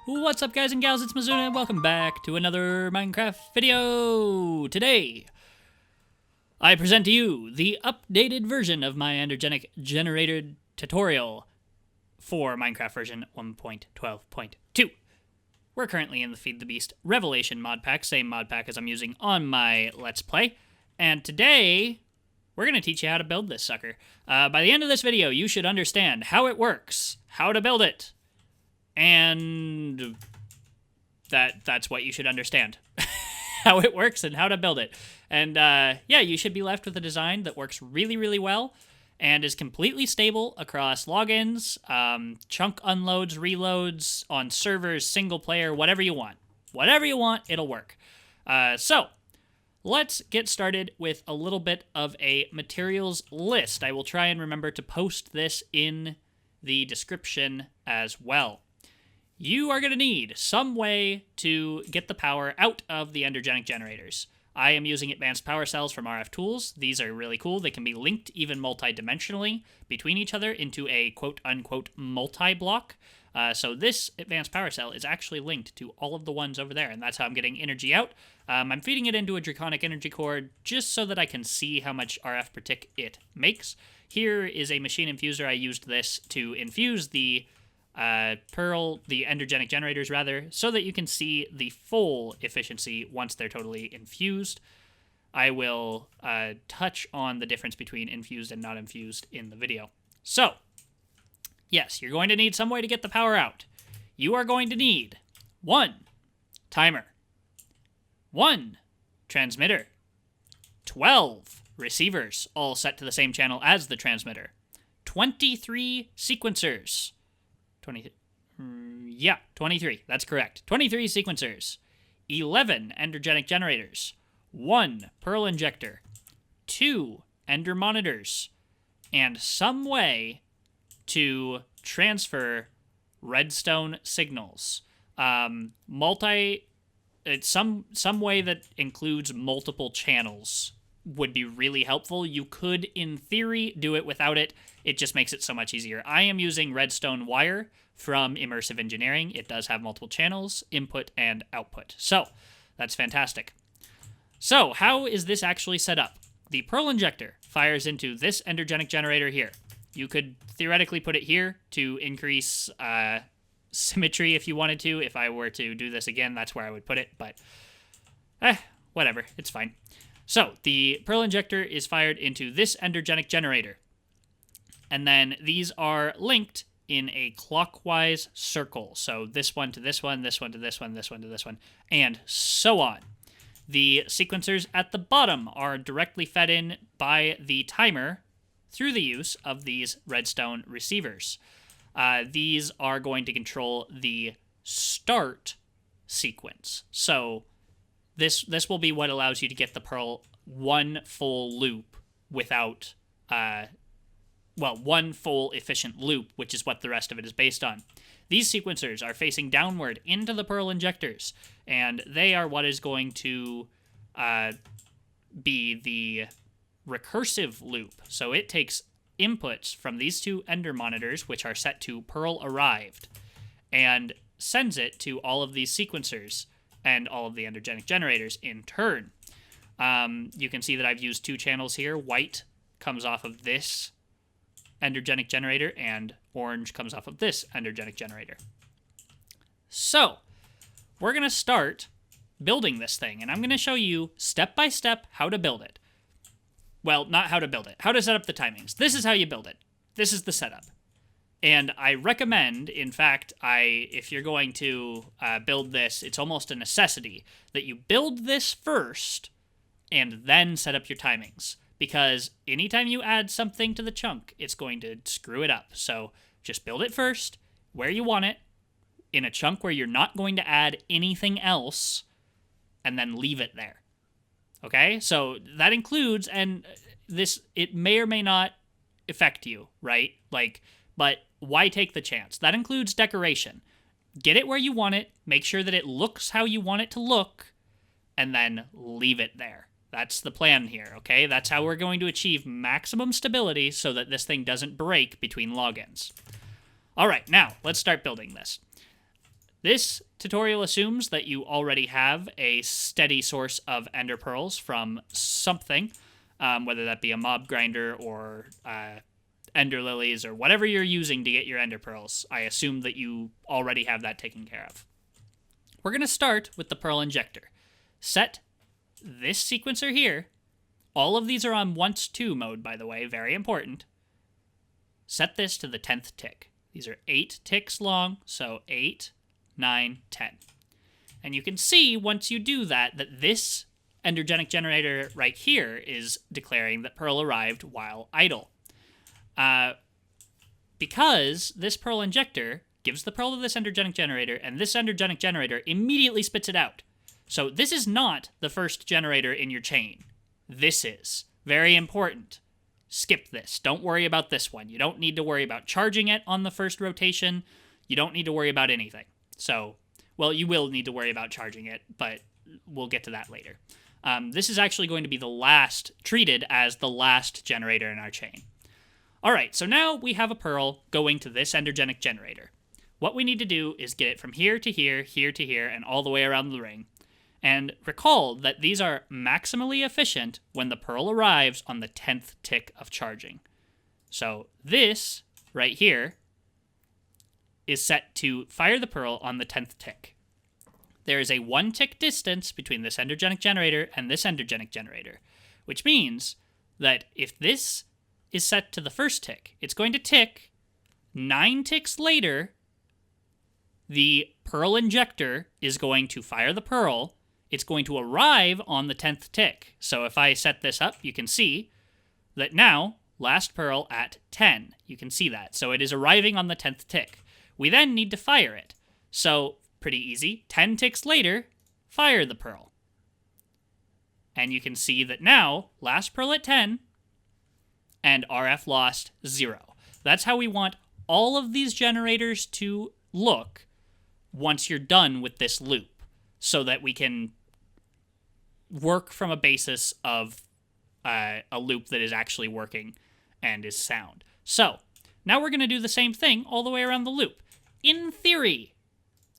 What's up, guys and gals? It's Mizuna, and welcome back to another Minecraft video. Today, I present to you the updated version of my Endergenic Generator tutorial for Minecraft version 1.12.2. We're currently in the Feed the Beast Revelation mod pack, same mod pack as I'm using on my Let's Play. And today, we're going to teach you how to build this sucker. By the end of this video, you should understand how it works, how to build it, and that's what you should understand. How it works and how to build it. And yeah, you should be left with a design that works really, really well and is completely stable across logins, chunk unloads, reloads, on servers, single player, whatever you want. Whatever you want, it'll work. So, let's get started with a little bit of a materials list. I will try and remember to post this in the description as well. You are going to need some way to get the power out of the Endergenic generators. I am using advanced power cells from RF Tools. These are really cool. They can be linked even multi-dimensionally between each other into a quote-unquote multi-block. So this advanced power cell is actually linked to all of the ones over there, and that's how I'm getting energy out. I'm feeding it into a draconic energy core just so that I can see how much RF per tick it makes. Here is a machine infuser. I used this to infuse the the Endergenic generators, rather, so that you can see the full efficiency once they're totally infused. I will touch on the difference between infused and not infused in the video. So, yes, you're going to need some way to get the power out. You are going to need 1 timer, 1 transmitter, 12 receivers, all set to the same channel as the transmitter, 23 sequencers, 23, that's correct, 23 sequencers, 11 Endergenic generators, 1 Pearl Injector, 2 Ender monitors, and some way to transfer redstone signals. Some way that includes multiple channels would be really helpful. You could, in theory, do it without it. It just makes it so much easier. I am using redstone wire from Immersive Engineering. It does have multiple channels, input and output. So, that's fantastic. So, how is this actually set up? The Pearl Injector fires into this Endergenic generator here. You could theoretically put it here to increase symmetry if you wanted to. If I were to do this again, that's where I would put it, but whatever, it's fine. So, the Pearl Injector is fired into this Endergenic generator. And then these are linked in a clockwise circle. So this one to this one, this one to this one, this one to this one, and so on. The sequencers at the bottom are directly fed in by the timer through the use of these redstone receivers. These are going to control the start sequence. So this will be what allows you to get the Pearl one full loop without, one full efficient loop, which is what the rest of it is based on. These sequencers are facing downward into the Pearl Injectors, and they are what is going to be the recursive loop. So it takes inputs from these 2 Ender monitors, which are set to Pearl Arrived, and sends it to all of these sequencers and all of the Endergenic generators in turn. You can see that I've used 2 channels here. White comes off of this Endergenic generator, and orange comes off of this Endergenic generator. So, we're going to start building this thing, and I'm going to show you step by step how to build it. Well, not how to build it, how to set up the timings. This is how you build it. This is the setup. And I recommend, in fact, if you're going to build this, it's almost a necessity that you build this first and then set up your timings. Because anytime you add something to the chunk, it's going to screw it up. So just build it first, where you want it, in a chunk where you're not going to add anything else, and then leave it there. Okay? So that includes, and it may or may not affect you, right? But why take the chance? That includes decoration. Get it where you want it, make sure that it looks how you want it to look, and then leave it there. That's the plan here, okay? That's how we're going to achieve maximum stability so that this thing doesn't break between logins. All right, now let's start building this. This tutorial assumes that you already have a steady source of ender pearls from something, whether that be a mob grinder or ender lilies or whatever you're using to get your ender pearls. I assume that you already have that taken care of. We're going to start with the Pearl Injector. Set this sequencer here. All of these are on once to mode, by the way, very important. Set this to the 10th tick. These are 8 ticks long, so 8, 9, 10. And you can see once you do that, that this Endergenic Generator right here is declaring that Pearl arrived while idle. Because this Pearl Injector gives the Pearl to this Endergenic Generator, and this Endergenic Generator immediately spits it out. So this is not the first generator in your chain. This is. Very important. Skip this. Don't worry about this one. You don't need to worry about charging it on the first rotation. You don't need to worry about anything. So, well, you will need to worry about charging it, but we'll get to that later. This is actually going to be the last, treated as the last generator in our chain. All right, so now we have a Pearl going to this Endergenic Generator. What we need to do is get it from here to here, here to here, and all the way around the ring. And recall that these are maximally efficient when the Pearl arrives on the 10th tick of charging. So this right here is set to fire the Pearl on the 10th tick. There is a 1 tick distance between this Endergenic Generator and this Endergenic Generator, which means that if this is set to the first tick, it's going to tick 9 ticks later. The Pearl Injector is going to fire the Pearl. It's going to arrive on the 10th tick. So if I set this up, you can see that now, last Pearl at 10. You can see that. So it is arriving on the 10th tick. We then need to fire it. So, pretty easy. 10 ticks later, fire the Pearl. And you can see that now, last Pearl at 10, and RF lost 0. That's how we want all of these generators to look once you're done with this loop, so that we can work from a basis of a loop that is actually working and is sound. So, now we're going to do the same thing all the way around the loop. In theory,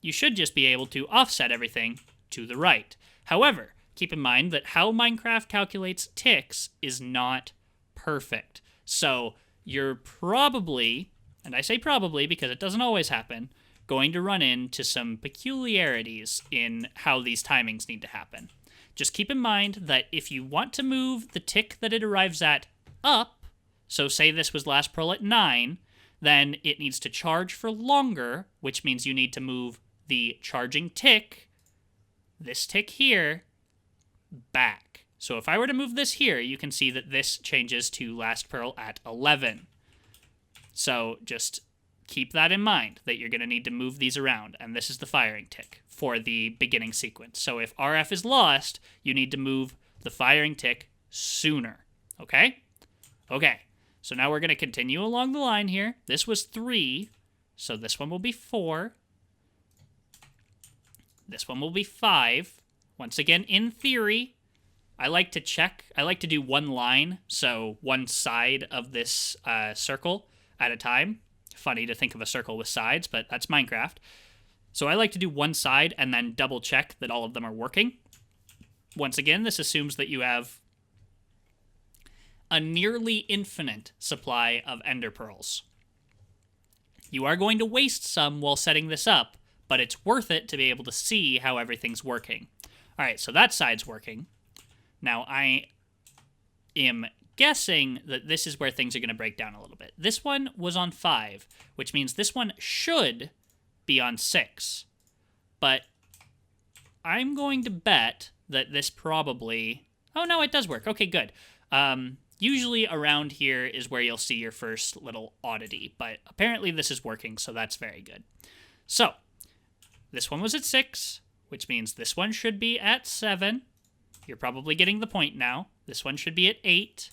you should just be able to offset everything to the right. However, keep in mind that how Minecraft calculates ticks is not perfect. So, you're probably, and I say probably because it doesn't always happen, going to run into some peculiarities in how these timings need to happen. Just keep in mind that if you want to move the tick that it arrives at up, so say this was last Pearl at 9, then it needs to charge for longer, which means you need to move the charging tick, this tick here, back. So if I were to move this here, you can see that this changes to last Pearl at 11. So just keep that in mind, that you're going to need to move these around, and this is the firing tick for the beginning sequence. So if RF is lost, you need to move the firing tick sooner, okay? Okay, so now we're going to continue along the line here. This was 3, so this one will be 4. This one will be 5. Once again, in theory, I like to check. I like to do one line, so one side of this circle at a time. Funny to think of a circle with sides, but that's Minecraft. So I like to do one side and then double check that all of them are working. Once again, this assumes that you have a nearly infinite supply of ender pearls. You are going to waste some while setting this up, but it's worth it to be able to see how everything's working. All right, so that side's working. Now I am guessing that this is where things are going to break down a little bit. This one was on 5, which means this one should be on 6. But I'm going to bet that this probably... Oh, no, it does work. Okay, good. Usually around here is where you'll see your first little oddity, but apparently this is working, so that's very good. So, this one was at 6, which means this one should be at 7. You're probably getting the point now. This one should be at 8.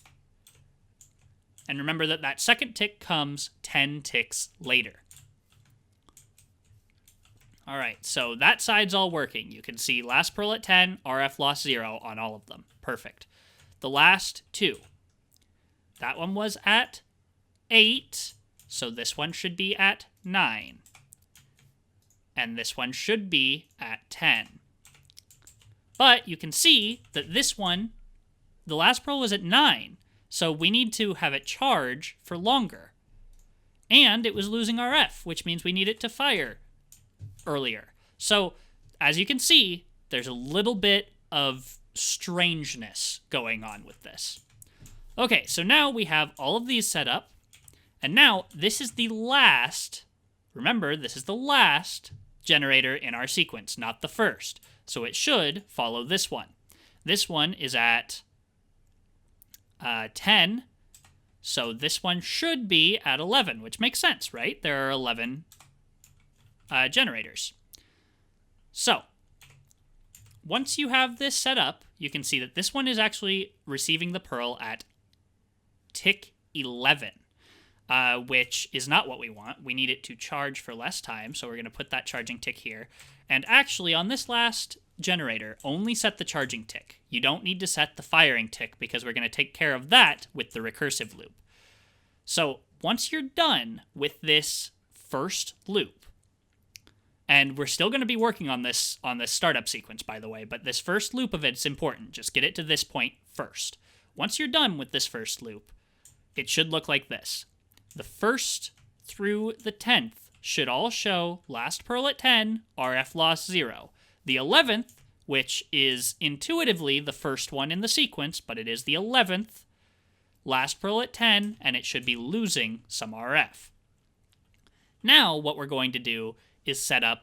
And remember that that second tick comes 10 ticks later. All right, so that side's all working. You can see last Pearl at 10, RF lost 0 on all of them. Perfect. The last 2. That one was at 8, so this one should be at 9. and this one should be at 10. But you can see that this one, the last pearl was at 9, so we need to have it charge for longer. And it was losing RF, which means we need it to fire earlier. So, as you can see, there's a little bit of strangeness going on with this. Okay, so now we have all of these set up, and now this is the last, remember, this is the last generator in our sequence, not the first. So it should follow this one. This one is at 10, so this one should be at 11, which makes sense, right? There are 11 generators. So, once you have this set up, you can see that this one is actually receiving the pearl at tick 11, which is not what we want. We need it to charge for less time, so we're going to put that charging tick here. And actually, on this last generator, only set the charging tick. You don't need to set the firing tick, because we're going to take care of that with the recursive loop. So, once you're done with this first loop, and we're still going to be working on this startup sequence, by the way, but this first loop of it's important. Just get it to this point first. Once you're done with this first loop, it should look like this. The 1st through the 10th should all show last pearl at 10, RF loss 0. The 11th, which is intuitively the first one in the sequence, but it is the 11th, last pearl at 10, and it should be losing some RF. Now, what we're going to do is start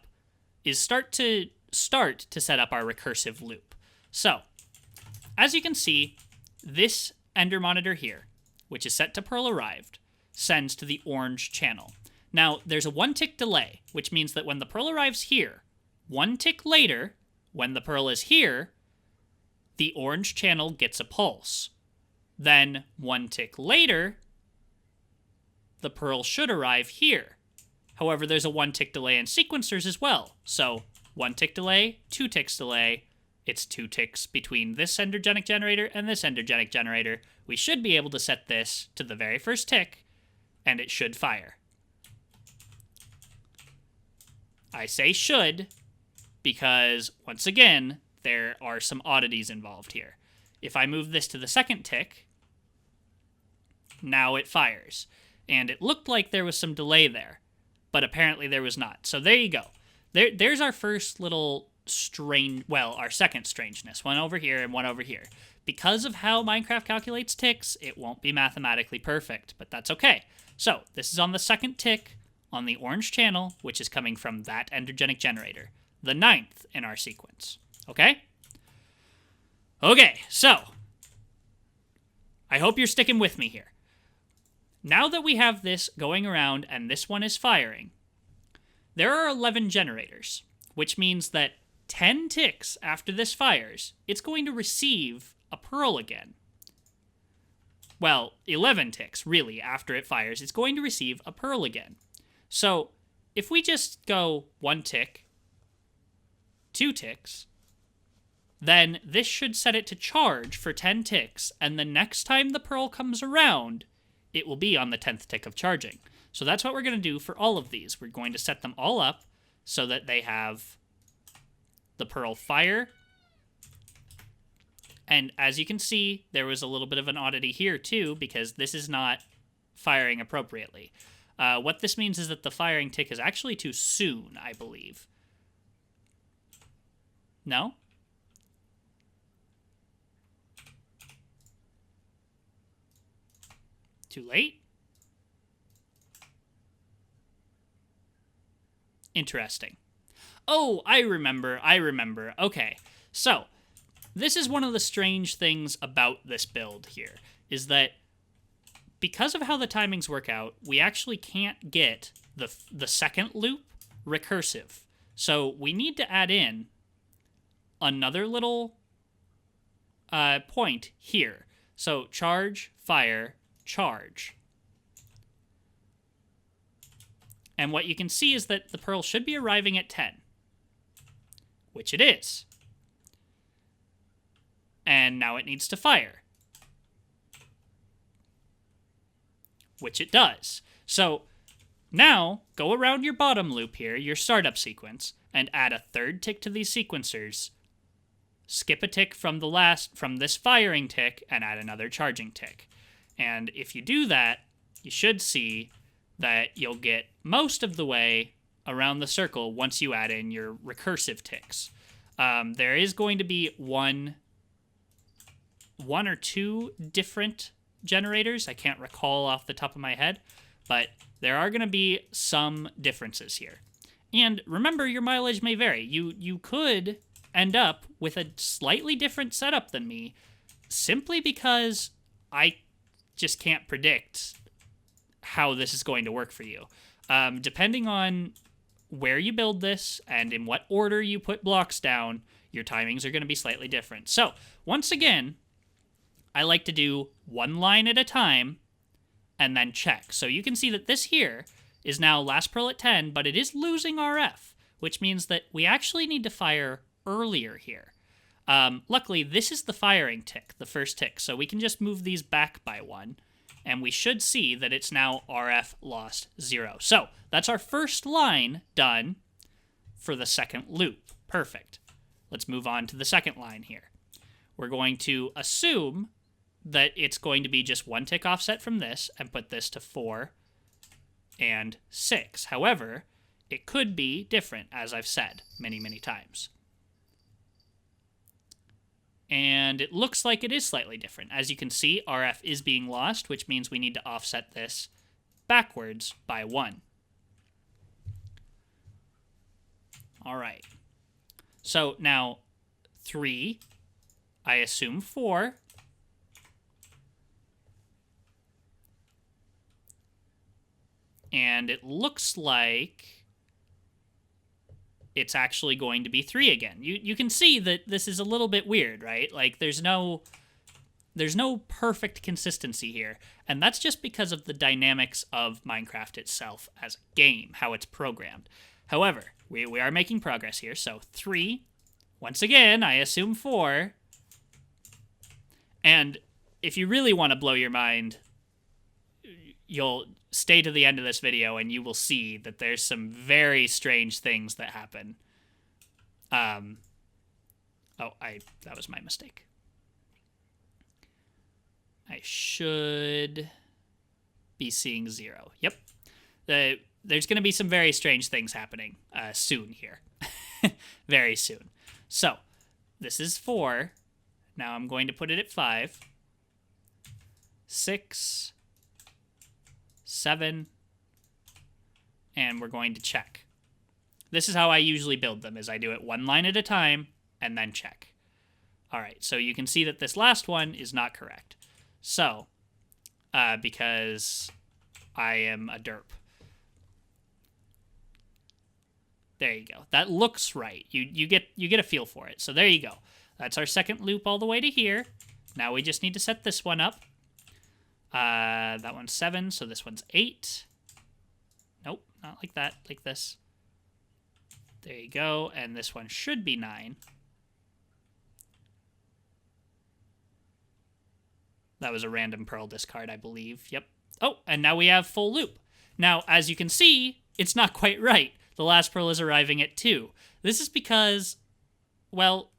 to set up our recursive loop. So, as you can see, this Ender monitor here, which is set to pearl arrived, sends to the orange channel. Now, there's a 1 tick delay, which means that when the pearl arrives here, 1 tick later, when the pearl is here, the orange channel gets a pulse. Then, 1 tick later, the pearl should arrive here. However, there's a 1 tick delay in sequencers as well. So, 1 tick delay, 2 ticks delay. It's 2 ticks between this Endergenic Generator and this Endergenic Generator. We should be able to set this to the very first tick, and it should fire. I say should, because, once again, there are some oddities involved here. If I move this to the second tick, now it fires. And it looked like there was some delay there, but apparently there was not. So there you go. There's our first little our second strangeness. One over here and one over here. Because of how Minecraft calculates ticks, it won't be mathematically perfect, but that's okay. So, this is on the second tick on the orange channel, which is coming from that Endergenic Generator. The 9th in our sequence. Okay? Okay, so, I hope you're sticking with me here. Now that we have this going around and this one is firing, there are 11 generators, which means that 10 ticks after this fires, it's going to receive a pearl again. Well, 11 ticks, really, after it fires, it's going to receive a pearl again. So, if we just go 1 tick, 2 ticks, then this should set it to charge for 10 ticks, and the next time the pearl comes around, it will be on the 10th tick of charging. So that's what we're going to do for all of these. We're going to set them all up so that they have the pearl fire. And as you can see, there was a little bit of an oddity here too, because this is not firing appropriately. What this means is that the firing tick is actually too soon, I believe. No? Too late? Interesting. Oh, I remember. Okay, so this is one of the strange things about this build here, is that because of how the timings work out, we actually can't get the second loop recursive. So we need to add in another little point here. So charge, fire, charge. And what you can see is that the pearl should be arriving at 10, which it is. And now it needs to fire, which it does. So Now, go around your bottom loop here, your startup sequence, and add a third tick to these sequencers. Skip a tick from this firing tick, and add another charging tick. And if you do that, you should see that you'll get most of the way around the circle once you add in your recursive ticks. There is going to be one or two different generators. I can't recall off the top of my head, but there are going to be some differences here. And remember, your mileage may vary. You could end up with a slightly different setup than me simply because I just can't predict how this is going to work for you. Depending on where you build this and in what order you put blocks down, your timings are going to be slightly different. So, once again, I like to do one line at a time and then check. So you can see that this here is now last pearl at 10, but it is losing RF, which means that we actually need to fire earlier here. Luckily, this is the firing tick, the first tick, so we can just move these back by one, and we should see that it's now RF lost 0. So that's our first line done for the second loop. Perfect. Let's move on to the second line here. We're going to assume that it's going to be just one tick offset from this and put this to 4 and 6. However, it could be different, as I've said many, many times. And it looks like it is slightly different. As you can see, RF is being lost, which means we need to offset this backwards by 1. All right. So now 3, I assume 4. And it looks like it's actually going to be 3 again. You can see that this is a little bit weird, right? Like, there's no perfect consistency here. And that's just because of the dynamics of Minecraft itself as a game, how it's programmed. However, we are making progress here. So 3, once again, I assume 4. And if you really want to blow your mind, you'll stay to the end of this video and you will see that there's some very strange things that happen. That was my mistake. I should be seeing 0. Yep. There's going to be some very strange things happening soon here. Very soon. So, this is 4. Now I'm going to put it at 5. 6... 7, and we're going to check. This is how I usually build them, is I do it one line at a time, and then check. All right, so you can see that this last one is not correct. So, because I am a derp. There you go. That looks right. You get a feel for it. So there you go. That's our second loop all the way to here. Now we just need to set this one up. That one's 7, so this one's 8. Nope, not like that, like this. There you go, and this one should be 9. That was a random pearl discard, I believe. Yep. Oh, and now we have full loop. Now, as you can see, it's not quite right. The last pearl is arriving at 2. This is because, well,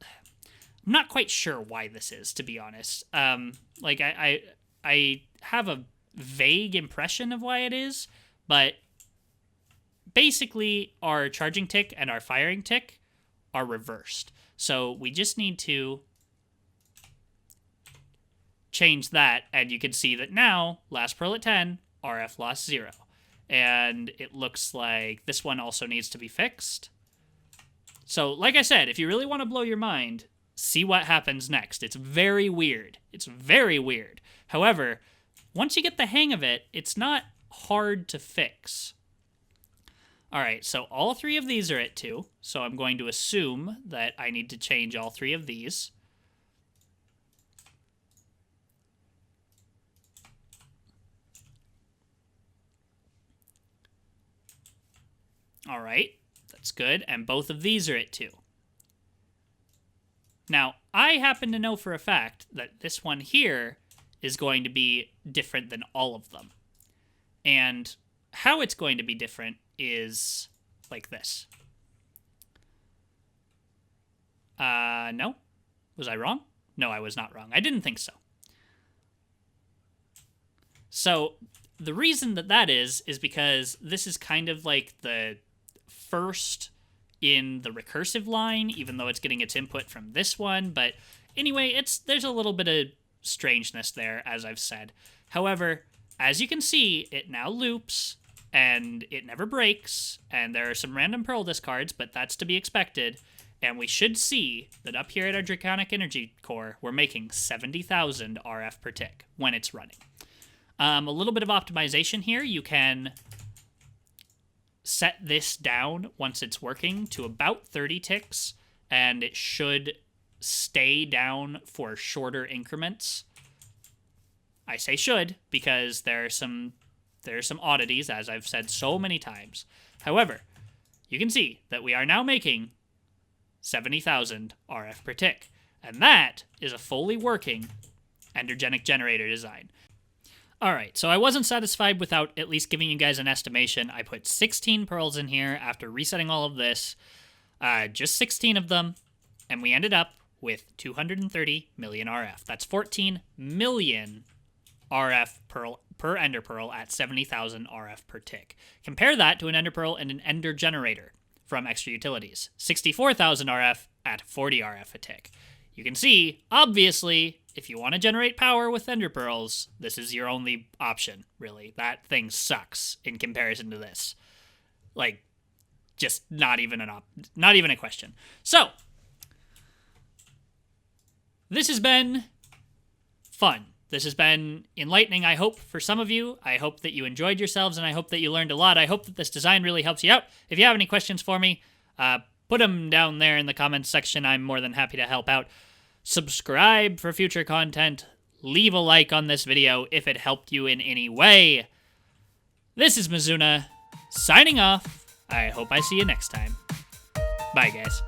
I'm not quite sure why this is, to be honest. Like, I have a vague impression of why it is, but basically our charging tick and our firing tick are reversed. So we just need to change that, and you can see that now, last pearl at 10, RF lost 0. And it looks like this one also needs to be fixed. So, like I said, if you really want to blow your mind, see what happens next. It's very weird. It's very weird. However, once you get the hang of it, it's not hard to fix. All right, so all 3 of these are at 2, so I'm going to assume that I need to change all 3 of these. All right, that's good, and both of these are at 2. Now, I happen to know for a fact that this one here is going to be different than all of them. And how it's going to be different is like this. No? Was I wrong? No, I was not wrong. I didn't think so. So the reason that is because this is kind of like the first in the recursive line, even though it's getting its input from this one. But anyway, there's a little bit of strangeness there, as I've said. However, as you can see, it now loops, and it never breaks, and there are some random pearl discards, but that's to be expected. And we should see that up here at our Draconic Energy Core, we're making 70,000 RF per tick when it's running. A little bit of optimization here. You can set this down once it's working to about 30 ticks, and it should stay down for shorter increments. I say should because there are some oddities, as I've said so many times. However, you can see that we are now making 70,000 RF per tick, and that is a fully working Endergenic Generator design. Alright, so I wasn't satisfied without at least giving you guys an estimation. I put 16 pearls in here after resetting all of this, just 16 of them, and we ended up with 230 million RF. That's 14 million RF per Ender Pearl at 70,000 RF per tick. Compare that to an Ender Pearl and an Ender Generator from Extra Utilities. 64,000 RF at 40 RF a tick. You can see, obviously, if you want to generate power with Ender Pearls, this is your only option, really. That thing sucks in comparison to this. Like, just not even a question. So, this has been fun. This has been enlightening, I hope, for some of you. I hope that you enjoyed yourselves, and I hope that you learned a lot. I hope that this design really helps you out. If you have any questions for me, put them down there in the comments section. I'm more than happy to help out. Subscribe for future content. Leave a like on this video if it helped you in any way. This is Mizuna, signing off. I hope I see you next time. Bye, guys.